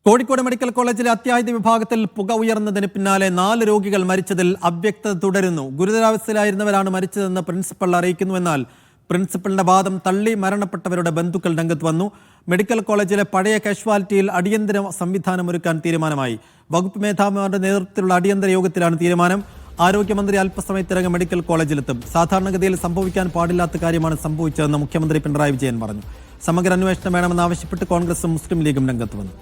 Kozhikode medical കോളേജിലെ അത്യാഹിത വിഭാഗത്തിൽ പുക ഉയർന്നതിന് പിന്നാലെ 4 രോഗികൾ മരിച്ചതിൽ അവ്യക്തത തുടരുന്നു. ഗുരുതരാവസ്ഥയിലായിരുന്നവരാണ് മരിച്ചതെന്ന് പ്രിൻസിപ്പൽ അറിയിക്കുന്നുവെന്നാൽ പ്രിൻസിപ്പലിന്റെ വാദം തള്ളി മരണപ്പെട്ടവരുടെ ബന്ധുക്കൾ രംഗത്ത് വന്നു. മെഡിക്കൽ കോളേജിലെ പഴയ കാഷ്വാലിറ്റിയിൽ അടിയന്തര സംവിധാനമൊരുക്കാൻ തീരുമാനമായി. വകുപ്പ് മേധാവിമാരുടെ നേതൃത്വത്തിലുള്ള അടിയന്തര യോഗത്തിലാണ് തീരുമാനം. ആരോഗ്യമന്ത്രി അല്പസമയത്തിനകം മെഡിക്കൽ കോളേജിലെത്തും. സാധാരണഗതിയിൽ സംഭവിക്കാൻ പാടില്ലാത്ത കാര്യമാണ് സംഭവിച്ചതെന്ന് മുഖ്യമന്ത്രി പിണറായി വിജയൻ പറഞ്ഞു. സമഗ്ര അന്വേഷണം വേണമെന്നാവശ്യപ്പെട്ട് കോൺഗ്രസും മുസ്ലിം ലീഗും രംഗത്ത് വന്നു.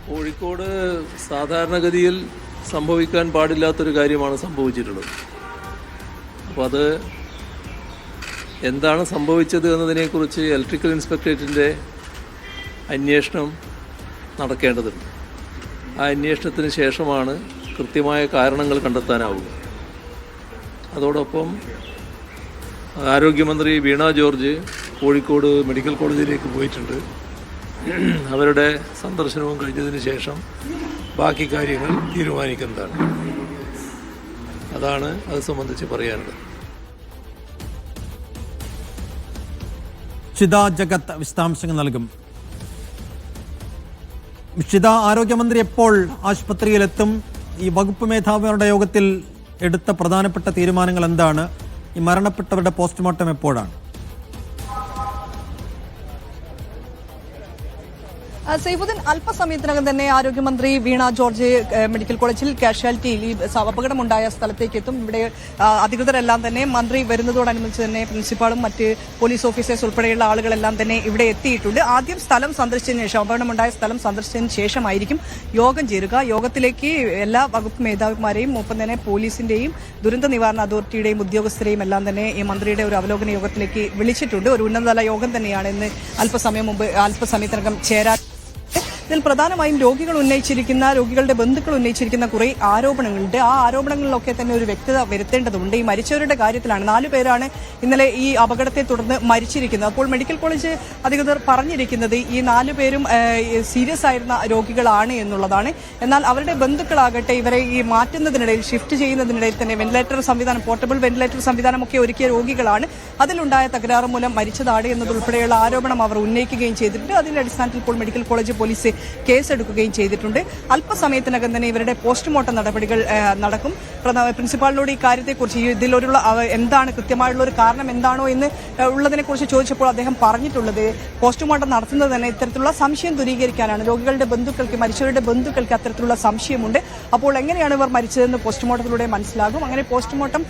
കോഴിക്കോട് സാധാരണഗതിയിൽ സംഭവിക്കാൻ പാടില്ലാത്തൊരു കാര്യമാണ് സംഭവിച്ചിട്ടുള്ളത്. അപ്പോൾ അത് എന്താണ് സംഭവിച്ചത് എന്നതിനെക്കുറിച്ച് ഇലക്ട്രിക്കൽ ഇൻസ്പെക്ടറേറ്റിൻ്റെ അന്വേഷണം നടക്കേണ്ടതുണ്ട്. ആ അന്വേഷണത്തിന് ശേഷമാണ് കൃത്യമായ കാരണങ്ങൾ കണ്ടെത്താനാവുക. അതോടൊപ്പം ആരോഗ്യമന്ത്രി വീണ ജോർജ് കോഴിക്കോട് മെഡിക്കൽ കോളേജിലേക്ക് പോയിട്ടുണ്ട്. അവരുടെ സന്ദർശനവും കഴിഞ്ഞതിന് ശേഷം ബാക്കി കാര്യങ്ങൾ തീരുമാനിക്കുന്നതാണ്. അതാണ് അത് സംബന്ധിച്ച് പറയാനുള്ളത്. ഷിത ജഗത് വിശദാംശങ്ങൾ നൽകും. ഷിത, ആരോഗ്യമന്ത്രി എപ്പോൾ ആശുപത്രിയിലെത്തും? ഈ വകുപ്പ് മേധാവികളുടെ യോഗത്തിൽ എടുത്ത പ്രധാനപ്പെട്ട തീരുമാനങ്ങൾ എന്താണ്? ഈ മരണപ്പെട്ടവരുടെ പോസ്റ്റ്മോർട്ടം എപ്പോഴാണ്? സൈഫുദ്ദീൻ, അല്പസമയത്തിനകം തന്നെ ആരോഗ്യമന്ത്രി വീണ ജോർജ് മെഡിക്കൽ കോളേജിൽ കാഷ്വാലിറ്റിയിൽ ഈ അപകടമുണ്ടായ സ്ഥലത്തേക്ക് എത്തും. ഇവിടെ അധികൃതരെല്ലാം തന്നെ മന്ത്രി വരുന്നതോടനുബന്ധിച്ച് തന്നെ പ്രിൻസിപ്പാളും മറ്റ് പോലീസ് ഓഫീസേഴ്സ് ഉൾപ്പെടെയുള്ള ആളുകളെല്ലാം തന്നെ ഇവിടെ എത്തിയിട്ടുണ്ട്. ആദ്യം സ്ഥലം സന്ദർശിച്ചതിന് ശേഷം, അപകടമുണ്ടായ സ്ഥലം സന്ദർശിച്ചതിന് ശേഷമായിരിക്കും യോഗം ചേരുക. യോഗത്തിലേക്ക് എല്ലാ വകുപ്പ് മേധാവിമാരെയും ഒപ്പം തന്നെ പോലീസിന്റെയും ദുരന്ത നിവാരണ അതോറിറ്റിയുടെയും ഉദ്യോഗസ്ഥരെയും എല്ലാം തന്നെ ഈ മന്ത്രിയുടെ ഒരു അവലോകന യോഗത്തിലേക്ക് വിളിച്ചിട്ടുണ്ട്. ഒരു ഉന്നതതല യോഗം തന്നെയാണ് ഇന്ന് അല്പസമയത്തിനകം ചേരാൻ. ഇതിൽ പ്രധാനമായും രോഗികളുടെ ബന്ധുക്കൾ ഉന്നയിച്ചിരിക്കുന്ന കുറെ ആരോപണങ്ങളുണ്ട്. ആ ആരോപണങ്ങളിലൊക്കെ തന്നെ ഒരു വ്യക്തത വരുത്തേണ്ടതുണ്ട്. ഈ മരിച്ചവരുടെ കാര്യത്തിലാണ് 4 പേരാണ് ഇന്നലെ ഈ അപകടത്തെ തുടർന്ന് മരിച്ചിരിക്കുന്നത്. അപ്പോൾ മെഡിക്കൽ കോളേജ് അധികൃതർ പറഞ്ഞിരിക്കുന്നത് ഈ 4 പേരും സീരിയസ് ആയിരുന്ന രോഗികളാണ് എന്നുള്ളതാണ്. എന്നാൽ അവരുടെ ബന്ധുക്കളാകട്ടെ ഇവരെ ഈ മാറ്റുന്നതിനിടയിൽ, ഷിഫ്റ്റ് ചെയ്യുന്നതിനിടയിൽ തന്നെ പോർട്ടബിൾ വെന്റിലേറ്റർ സംവിധാനമൊക്കെ ഒരുക്കിയ രോഗികളാണ്. അതിലുണ്ടായ തകരാറ് മൂലം മരിച്ചതാണ് എന്നതുൾപ്പെടെയുള്ള ആരോപണം അവർ ഉന്നയിക്കുകയും ചെയ്തിട്ടുണ്ട്. അതിന്റെ അടിസ്ഥാനത്തിൽ ഇപ്പോൾ മെഡിക്കൽ കോളേജ് പോലീസ് കേസെടുക്കുകയും ചെയ്തിട്ടുണ്ട്. അല്പസമയത്തിനകം തന്നെ ഇവരുടെ പോസ്റ്റ്മോർട്ടം നടപടികൾ നടക്കും. പ്രിൻസിപ്പാളിനോട് ഈ കാര്യത്തെക്കുറിച്ച് ഇതിലൊരുള്ള എന്താണ് കൃത്യമായുള്ള ഒരു കാരണം എന്താണോ എന്ന് ഉള്ളതിനെക്കുറിച്ച് ചോദിച്ചപ്പോൾ അദ്ദേഹം പറഞ്ഞിട്ടുള്ളത് പോസ്റ്റ്മോർട്ടം നടത്തുന്നത് തന്നെ ഇത്തരത്തിലുള്ള സംശയം ദൂരീകരിക്കാനാണ്. മരിച്ചവരുടെ ബന്ധുക്കൾക്ക് അത്തരത്തിലുള്ള സംശയമുണ്ട്. അപ്പോൾ എങ്ങനെയാണ് ഇവർ മരിച്ചതെന്ന് പോസ്റ്റ്മോർട്ടത്തിലൂടെ മനസ്സിലാകും. അങ്ങനെ പോസ്റ്റ്മോർട്ടം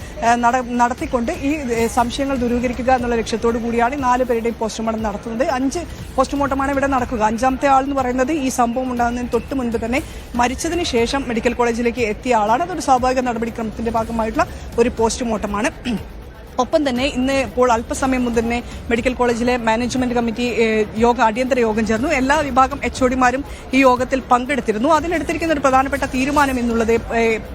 നടത്തിക്കൊണ്ട് ഈ സംശയങ്ങൾ ദൂരീകരിക്കുക എന്നുള്ള ലക്ഷ്യത്തോടു കൂടിയാണ് 4 പേരുടെയും പോസ്റ്റ്മോർട്ടം നടത്തുന്നത്. 5 പോസ്റ്റ്മോർട്ടമാണ് ഇവിടെ നടക്കുക. 5ാമത്തെ ആൾ എന്ന് പറയുന്നത് ഈ സംഭവം ഉണ്ടാകുന്നതിന് തൊട്ട് മുൻപ് തന്നെ മരിച്ചതിന് ശേഷം മെഡിക്കൽ കോളേജിലേക്ക് എത്തിയ ആളാണ്. അതൊരു സ്വാഭാവിക നടപടിക്രമത്തിന്റെ ഭാഗമായിട്ടുള്ള ഒരു പോസ്റ്റ്മോർട്ടമാണ്. ഒപ്പം തന്നെ ഇന്ന് ഇപ്പോൾ അല്പസമയം മുതൽ തന്നെ മെഡിക്കൽ കോളേജിലെ മാനേജ്മെന്റ് കമ്മിറ്റി അടിയന്തര യോഗം ചേർന്നു. എല്ലാ വിഭാഗം HODമാരും ഈ യോഗത്തിൽ പങ്കെടുത്തിരുന്നു. അതിനെടുത്തിരിക്കുന്ന ഒരു പ്രധാനപ്പെട്ട തീരുമാനം എന്നുള്ളത്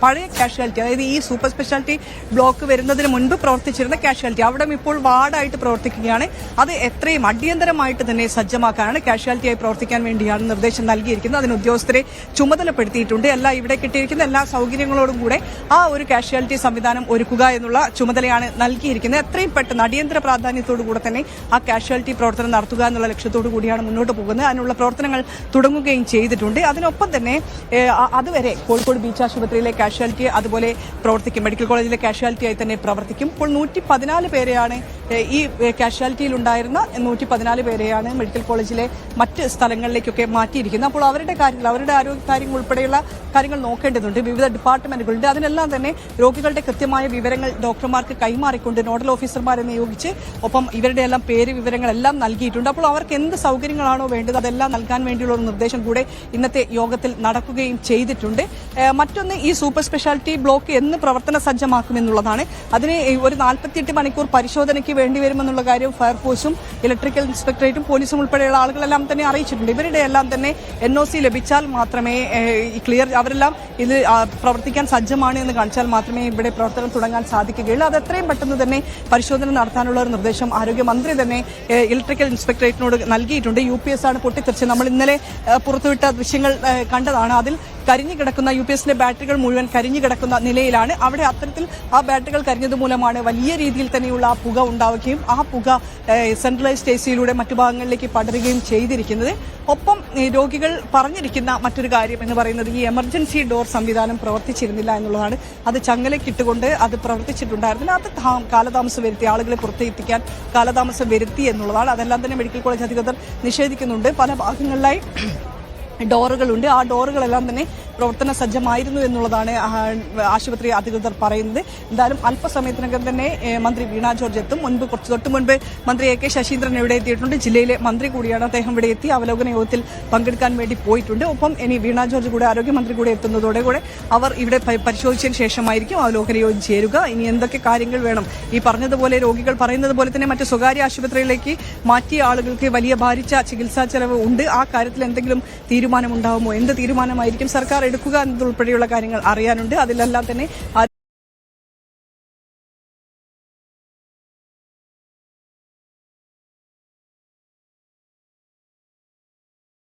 പഴയ കാഷ്വാലിറ്റി, അതായത് ഈ സൂപ്പർ സ്പെഷ്യാലിറ്റി ബ്ലോക്ക് വരുന്നതിന് മുൻപ് പ്രവർത്തിച്ചിരുന്ന കാഷ്വാലിറ്റി, അവിടെ ഇപ്പോൾ വാർഡായിട്ട് പ്രവർത്തിക്കുകയാണ്. അത് എത്രയും അടിയന്തരമായിട്ട് തന്നെ സജ്ജമാക്കാനാണ്, കാഷ്വാലിറ്റിയായി പ്രവർത്തിക്കാൻ വേണ്ടിയാണ് നിർദ്ദേശം നൽകിയിരിക്കുന്നത്. അതിന് ഉദ്യോഗസ്ഥരെ ചുമതലപ്പെടുത്തിയിട്ടുണ്ട്. ഇവിടെ കിട്ടിയിരിക്കുന്ന എല്ലാ സൗകര്യങ്ങളോടും കൂടെ ആ ഒരു കാഷ്വാലിറ്റി സംവിധാനം ഒരുക്കുക എന്നുള്ള ചുമതലയാണ് നൽകിയിരിക്കുന്നത്. എത്രയും പെട്ടെന്ന് അടിയന്തര പ്രാധാന്യത്തോടു കൂടെ തന്നെ ആ കാഷ്വാലിറ്റി പ്രവർത്തനം നടത്തുക എന്നുള്ള ലക്ഷ്യത്തോടു കൂടിയാണ് മുന്നോട്ട് പോകുന്നത്. അതിനുള്ള പ്രവർത്തനങ്ങൾ തുടങ്ങുകയും ചെയ്തിട്ടുണ്ട്. അതിനൊപ്പം തന്നെ അതുവരെ കോഴിക്കോട് ബീച്ച് ആശുപത്രിയിലെ കാഷ്വാലിറ്റി അതുപോലെ പ്രവർത്തിക്കും. മെഡിക്കൽ കോളേജിലെ കാഷ്വാലിറ്റിയായി തന്നെ പ്രവർത്തിക്കും. ഇപ്പോൾ 114 പേരെയാണ് ഈ കാഷ്വാലിറ്റിയിലുണ്ടായിരുന്ന 114 പേരെയാണ് മെഡിക്കൽ കോളേജിലെ മറ്റ് സ്ഥലങ്ങളിലേക്കൊക്കെ മാറ്റിയിരിക്കുന്നത്. അപ്പോൾ അവരുടെ ആരോഗ്യ കാര്യങ്ങൾ ഉൾപ്പെടെയുള്ള കാര്യങ്ങൾ നോക്കേണ്ടതുണ്ട്. വിവിധ ഡിപ്പാർട്ട്മെന്റുകളുണ്ട്. അതിനെല്ലാം തന്നെ രോഗികളുടെ കൃത്യമായ വിവരങ്ങൾ ഡോക്ടർമാർക്ക് കൈമാറിക്കൊണ്ട് നോഡൽ ഓഫീസർമാരെ നിയോഗിച്ച് ഒപ്പം ഇവരുടെ എല്ലാം പേര് വിവരങ്ങളെല്ലാം നൽകിയിട്ടുണ്ട്. അപ്പോൾ അവർക്ക് എന്ത് സൗകര്യങ്ങളാണോ വേണ്ടത് അതെല്ലാം നൽകാൻ വേണ്ടിയുള്ള ഒരു നിർദ്ദേശം കൂടെ ഇന്നത്തെ യോഗത്തിൽ നടക്കുകയും ചെയ്തിട്ടുണ്ട്. മറ്റൊന്ന്, ഈ സൂപ്പർ സ്പെഷ്യാലിറ്റി ബ്ലോക്ക് എന്ന് പ്രവർത്തന സജ്ജമാക്കുമെന്നുള്ളതാണ്. അതിന് ഒരു 48 മണിക്കൂർ പരിശോധനയ്ക്ക് വേണ്ടിവരുമെന്നുള്ള കാര്യം ഫയർഫോഴ്സും ഇലക്ട്രിക്കൽ ഇൻസ്പെക്ടറേറ്റും പോലീസും ഉൾപ്പെടെയുള്ള ആളുകളെല്ലാം തന്നെ അറിയിച്ചിട്ടുണ്ട്. ഇവരുടെ എല്ലാം തന്നെ NOC ലഭിച്ചാൽ മാത്രമേ അവരെല്ലാം ഇത് പ്രവർത്തിക്കാൻ സജ്ജമാണ് എന്ന് കാണിച്ചാൽ മാത്രമേ ഇവിടെ പ്രവർത്തനം തുടങ്ങാൻ സാധിക്കുകയുള്ളൂ. അത് എത്രയും പെട്ടെന്ന് തന്നെ പരിശോധന നടത്താനുള്ള ഒരു നിർദ്ദേശം ആരോഗ്യമന്ത്രി തന്നെ ഇലക്ട്രിക്കൽ ഇൻസ്പെക്ടറേറ്റിനോട് നൽകിയിട്ടുണ്ട്. UPS ആണ് പൊട്ടിത്തെറിച്ച് നമ്മൾ ഇന്നലെ പുറത്തുവിട്ട ദൃശ്യങ്ങൾ കണ്ടതാണ്. അതിൽ കരിഞ്ഞു കിടക്കുന്ന UPSന്റെ ബാറ്ററികൾ മുഴുവൻ കരിഞ്ഞു കിടക്കുന്ന നിലയിലാണ്. അവിടെ അത്തരത്തിൽ ആ ബാറ്ററികൾ കരിഞ്ഞത് മൂലമാണ് വലിയ രീതിയിൽ തന്നെയുള്ള ആ പുക ഉണ്ടാവുകയും ആ പുക സെൻട്രലൈസ്ഡ് AC-യിലൂടെ മറ്റു ഭാഗങ്ങളിലേക്ക് പടരുകയും ചെയ്തിരിക്കുന്നത്. ഒപ്പം രോഗികൾ പറഞ്ഞിരിക്കുന്ന മറ്റൊരു കാര്യം എന്ന് പറയുന്നത് ഈ എമർജൻസി ഡോർ സംവിധാനം പ്രവർത്തിച്ചിരുന്നില്ല എന്നുള്ളതാണ്. അത് ചങ്ങലക്കിട്ടുകൊണ്ട് അത് പ്രവർത്തിച്ചിട്ടുണ്ടായിരുന്നില്ല. അത് കാലതാമസം വരുത്തി, ആളുകളെ പുറത്തെത്തിക്കാൻ കാലതാമസം വരുത്തി എന്നുള്ളതാണ്. അതെല്ലാം തന്നെ മെഡിക്കൽ കോളേജ് അധികൃതർ നിഷേധിക്കുന്നുണ്ട്. പല ഭാഗങ്ങളിലായി ഡോറുകളുണ്ട്. ആ ഡോറുകളെല്ലാം തന്നെ പ്രവർത്തന സജ്ജമായിരുന്നു എന്നുള്ളതാണ് ആശുപത്രി അധികൃതർ പറയുന്നത്. എന്തായാലും അല്പസമയത്തിനകം തന്നെ മന്ത്രി വീണ ജോർജ് എത്തും. കുറച്ച് തൊട്ട് മുൻപ് മന്ത്രി AK ശശീന്ദ്രൻ ഇവിടെ എത്തിയിട്ടുണ്ട്. ജില്ലയിലെ മന്ത്രി കൂടിയാണ്. അദ്ദേഹം ഇവിടെ എത്തി അവലോകന യോഗത്തിൽ പങ്കെടുക്കാൻ വേണ്ടി പോയിട്ടുണ്ട്. ഒപ്പം ഇനി വീണ ജോർജ് കൂടെ ആരോഗ്യമന്ത്രി കൂടെ എത്തുന്നതോടെ കൂടെ അവർ ഇവിടെ പരിശോധിച്ചതിന് ശേഷമായിരിക്കും അവലോകന യോഗം ചേരുക. ഇനി എന്തൊക്കെ കാര്യങ്ങൾ വേണം, ഈ പറഞ്ഞതുപോലെ രോഗികൾ പറയുന്നത് പോലെ തന്നെ മറ്റ് സ്വകാര്യ ആശുപത്രികളിലേക്ക് മാറ്റിയ ആളുകൾക്ക് വലിയ ഭാരിച്ച ചികിത്സാ ചെലവ് ഉണ്ട്. ആ കാര്യത്തിൽ എന്തെങ്കിലും തീരുമാനമുണ്ടാകുമോ, എന്ത് തീരുമാനമായിരിക്കും സർക്കാർ എടുക്കുക എന്നതുൾപ്പെടെയുള്ള കാര്യങ്ങൾ അറിയാനുണ്ട്. അതിലെല്ലാം തന്നെ